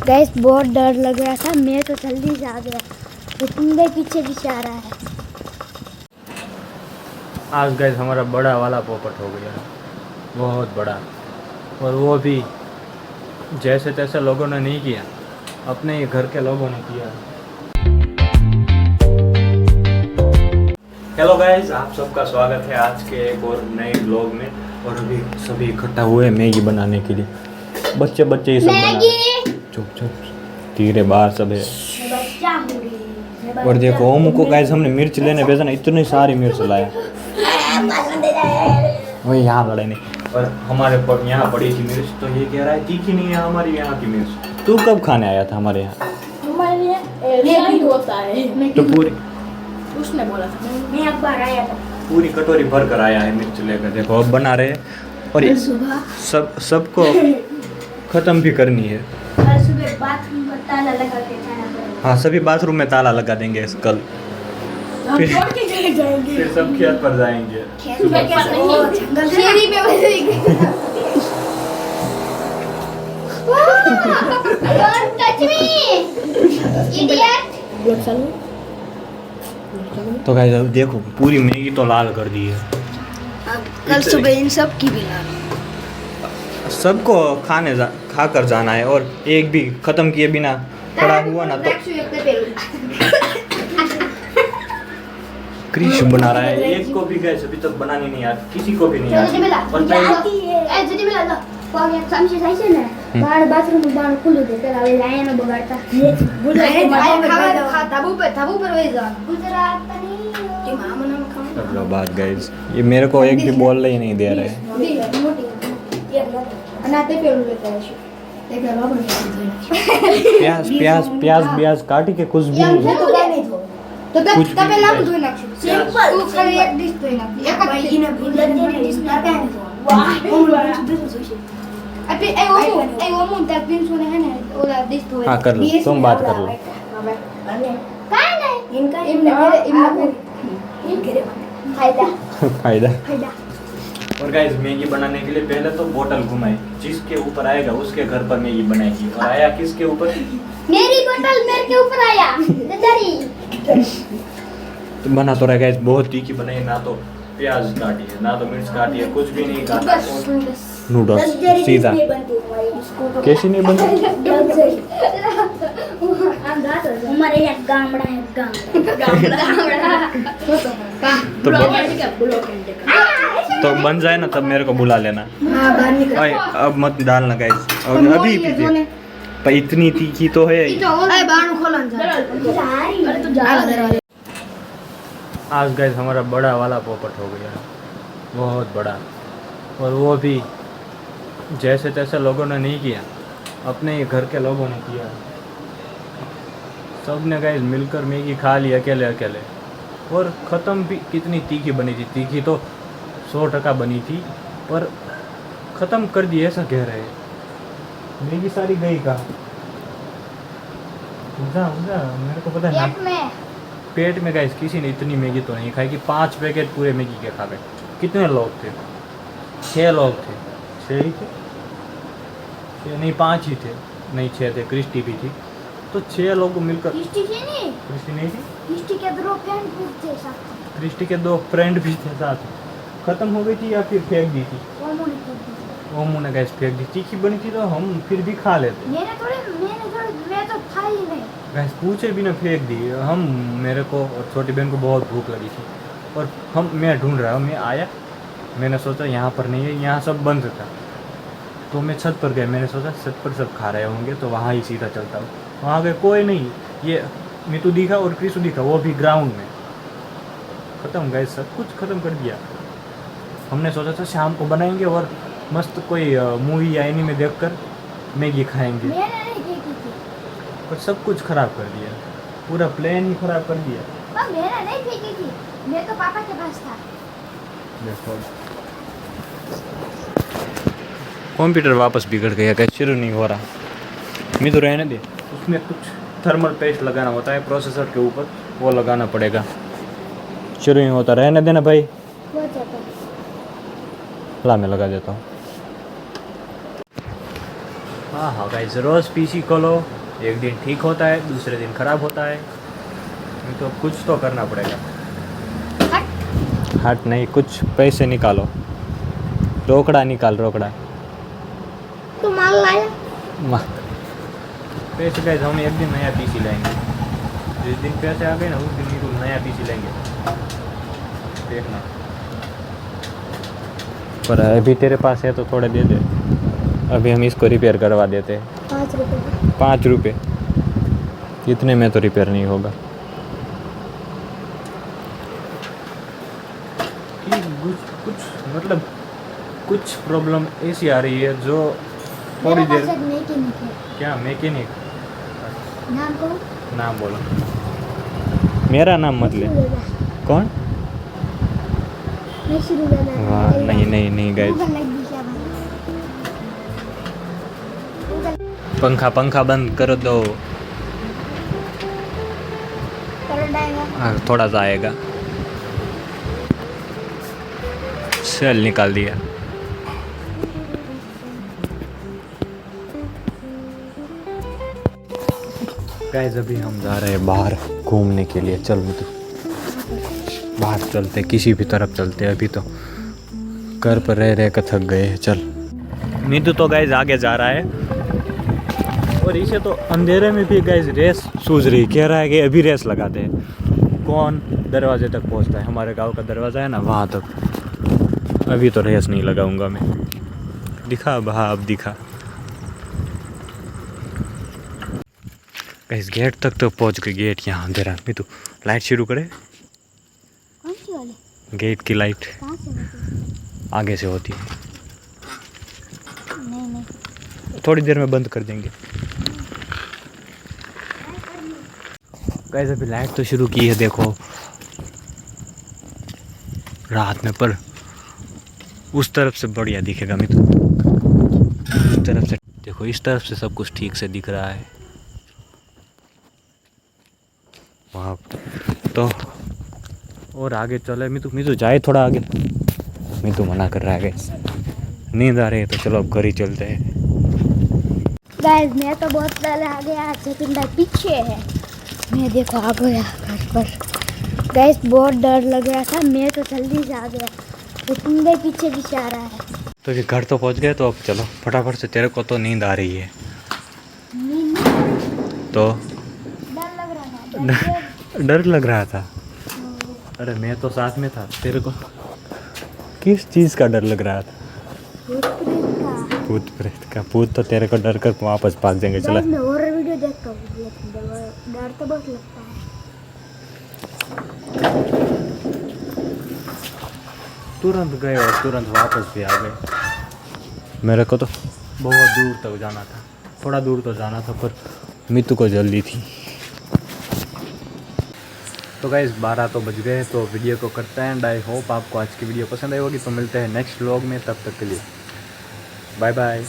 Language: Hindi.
गैस बहुत डर लग रहा था, मैं तो जल्दी से आ गया, लेकिन पीछे पीछे आ रहा है। आज गैस हमारा बड़ा वाला पोपट हो गया, बहुत बड़ा, और वो भी जैसे तैसे लोगों ने नहीं किया, अपने ही घर के लोगों ने किया। हेलो गाइस, आप सबका स्वागत है आज के एक और नए ब्लॉग में। और अभी सभी इकट्ठा हुए मैगी बनाने के लिए, बच्चे ही सब बना रहे हैं। चुप चुप, धीरे बाहर सब है। और देखो ओमू को गाइस हमने मिर्च लेने भेजा ना, इतनी सारी मिर्च लाया, वही यहाँ लड़े नहीं। और हमारे यहाँ पड़ी थी मिर्च, तो ये कह रहा है तीखी नहीं है हमारी यहाँ की मिर्च। तू कब खाने आया था हमारे यहाँ? तो पूरी उसने बोला था, मैं एक बार आया था, पूरी कटोरी भर कर आया है मिर्च लेकर। देखो अब बना रहे हैं, और सबको ख़त्म भी करनी है। कल सुबह बाथरूम में ताला लगा के खाना पड़ेगा। हाँ, सभी बाथरूम में ताला लगा देंगे इस कल, फिर सब खेत पर जाएंगे। तो गाइस अब देखो पूरी मैगी तो लाल कर दी है। कल सुबह इन सब की भी लाल। सबको खा कर जाना है, और एक भी खत्म किए बिना खड़ा हुआ ना तो क्रिश बना रहा है। एक को भी गैस अभी तक बनानी नहीं आती, किसी को भी नहीं आती। बाथरूम में बाहर खुल देते रहे, लाया ना बगाड़ता बात गाइस, ये मेरे को एक भी बोलने ही नहीं दे रहे हैं। प्याज काटी के कुछ भी नहीं। हाँ कर लो, तुम बात कर लो। फायदा। और गाइस मैगी बनाने के लिए पहले तो बोतल घुमाई, जिसके ऊपर आएगा उसके घर पर मैगी बनाएगी। और आया किसके ऊपर? मेरी बोतल मेरे के ऊपर आया। तो बना तो रहा गाइस, बहुत तीखी बनाई, ना तो प्याज काटी है, ना तो मिर्च काटी है, कुछ भी नहीं काटा। नूडल्स सीधा कैसी नहीं बनती? हमारे यहाँ गामड़ा है, तो बन जाए ना तब मेरे को बुला लेना। अरे अब मत डालना गाइस, और अभी पीछे पर इतनी तीखी तो है। आज गाइस हमारा बड़ा वाला पोपट हो गया, बहुत बड़ा, और वो भी जैसे तैसे लोगों ने नहीं किया, अपने ही घर के लोगों ने किया। सब ने गाइस मिलकर मैगी खा ली अकेले, और ख़त्म भी। कितनी तीखी बनी थी, तीखी तो 100% बनी थी, पर ख़त्म कर दी, ऐसा कह रहे हैं। मैगी सारी गई कहाँ? मेरे को पता है पेट में गाइस किसी ने इतनी मैगी तो नहीं खाई कि 5 पैकेट पूरे मैगी के खा गए। कितने लोग थे? 6 लोग थे। 6 ही थे? 6 नहीं, 5 ही थे। नहीं 6 थे, क्रिस्टी भी थी। तो 6 लोग मिलकर। क्रिस्टी नहीं थी? क्रिस्टी के 2 फ्रेंड भी थे साथ। खत्म हो गई थी या फिर फेंक दी थी? ओमू ने गैस फेंक दी। तीखी बनी थी तो हम फिर भी खा लेते। मैं तो खा ही नहीं। गैस पूछे भी ना फेंक दी। मेरे को और छोटी बहन को बहुत भूख लगी थी, और मैं ढूंढ रहा हूँ। मैं आया, मैंने सोचा यहाँ पर नहीं है, यहाँ सब बंद था, तो मैं छत पर गया। मैंने सोचा छत पर सब खा रहे होंगे तो वहाँ ही सीधा चलता हूँ। वहाँ गए, कोई नहीं। ये मितू दिखा और क्रिसु दिखा, वो भी ग्राउंड में। ख़त्म गए, सब कुछ ख़त्म कर दिया। हमने सोचा था शाम को बनाएंगे और मस्त कोई मूवी या एनीमे देखकर मैगी खाएंगे, पर सब कुछ ख़राब कर दिया, पूरा प्लान ही ख़राब कर दिया। मेरा नहीं फेंकी थी, मैं तो पापा के पास था। कंप्यूटर वापस बिगड़ गया, कैसे शुरू नहीं हो रहा। मैं तो रहने दे, उसमें कुछ थर्मल पेस्ट लगाना होता है प्रोसेसर के ऊपर, वो लगाना पड़ेगा। शुरू नहीं होता, रहने देना भाई। ला मैं लगा देता हूँ। हाँ हाँ गाइस, रोज़ पीसी खोलो, एक दिन ठीक होता है, दूसरे दिन ख़राब होता है, तो कुछ तो करना पड़ेगा। हट नहीं, कुछ पैसे निकालो, रोकड़ा निकाल, रोकड़ा। तो माल लाया। पैसे गाइस, हम एक दिन नया पीसी लाएंगे, जिस दिन पैसे आ गए ना उस दिन ही नया पीसी लेंगे, देखना। पर अभी तेरे पास है तो थोड़े दे दे, अभी हम इसको रिपेयर करवा देते हैं। 5 रुपये। 5 रुपये, इतने में तो रिपेयर नहीं होगा। कि कुछ मतलब कुछ प्रॉब्लम ऐसी आ रही है जो थोड़ी मेरे देर। पास एक मैकेनिक है। क्या मैकेनिक? नाम कहूँ? नाम बोलो। मेरा नाम मत ले। कौन? मैं शुरू करना। वाह, नहीं नहीं नहीं गाइस, पंखा बंद कर दो। करंट आएगा। हाँ, थोड़ा सा आएगा। सेल निकाल दिया। गाइस अभी हम जा रहे हैं बाहर घूमने के लिए। चल मितू, बाहर चलते, किसी भी तरफ चलते, अभी तो घर पर रह कर थक गए हैं। चल मितू तो गाइस आगे जा रहा है, और इसे तो अंधेरे में भी गाइस रेस सूझ रही, कह रहा है कि अभी रेस लगाते हैं, कौन दरवाजे तक पहुंचता है। हमारे गांव का दरवाज़ा है ना, वहाँ तक। अभी तो रेस नहीं लगाऊंगा मैं। दिखा बहा, अब दिखा। गाइस गेट तक तो पहुंच गए, गेट यहाँ अंधेरा में। तो लाइट शुरू करे। कौन सी वाली? गेट की लाइट कहाँ से होती? आगे से होती है, नहीं। थोड़ी देर में बंद कर देंगे। गाइस अभी लाइट तो शुरू की है, देखो रात में, पर उस तरफ से बढ़िया दिखेगा मित्र। इस तरफ से देखो, इस तरफ से सब कुछ ठीक से दिख रहा है वहाँ तो। और आगे चले मितू जाए थोड़ा आगे। मितू मना कर रहा है गाइस, नींद आ रही है, तो चलो अब घर ही चलते हैं। गाइस मैं तो बहुत पहले आ गया, जतिन भाई पीछे है। मैं देखो आ गया घर पर। गाइस बहुत डर लग रहा था, मैं तो जल्दी से आ गया, जतिन भाई पीछे पीछे आ रहा है। तो ये घर तो पहुंच गए, तो अब चलो फटाफट से, तेरे को तो नींद आ रही है तो। डर लग रहा था। अरे मैं तो साथ में था, तेरे को किस चीज़ का डर लग रहा था? भूत प्रेत का। भूत तो तेरे को डर कर वापस भाग जाएंगे। चला, मैं हॉरर वीडियो देखता हूँ, डर तो बहुत लगता है। तुरंत गए और तुरंत वापस भी आ गए। मेरे को तो बहुत दूर तक जाना था, थोड़ा दूर तो जाना था, पर मितू को जल्दी थी। तो गाइस 12 तो बज गए, तो वीडियो को करते हैं एंड। आई होप आपको आज की वीडियो पसंद आई होगी। तो मिलते हैं नेक्स्ट व्लॉग में, तब तक के लिए बाय बाय।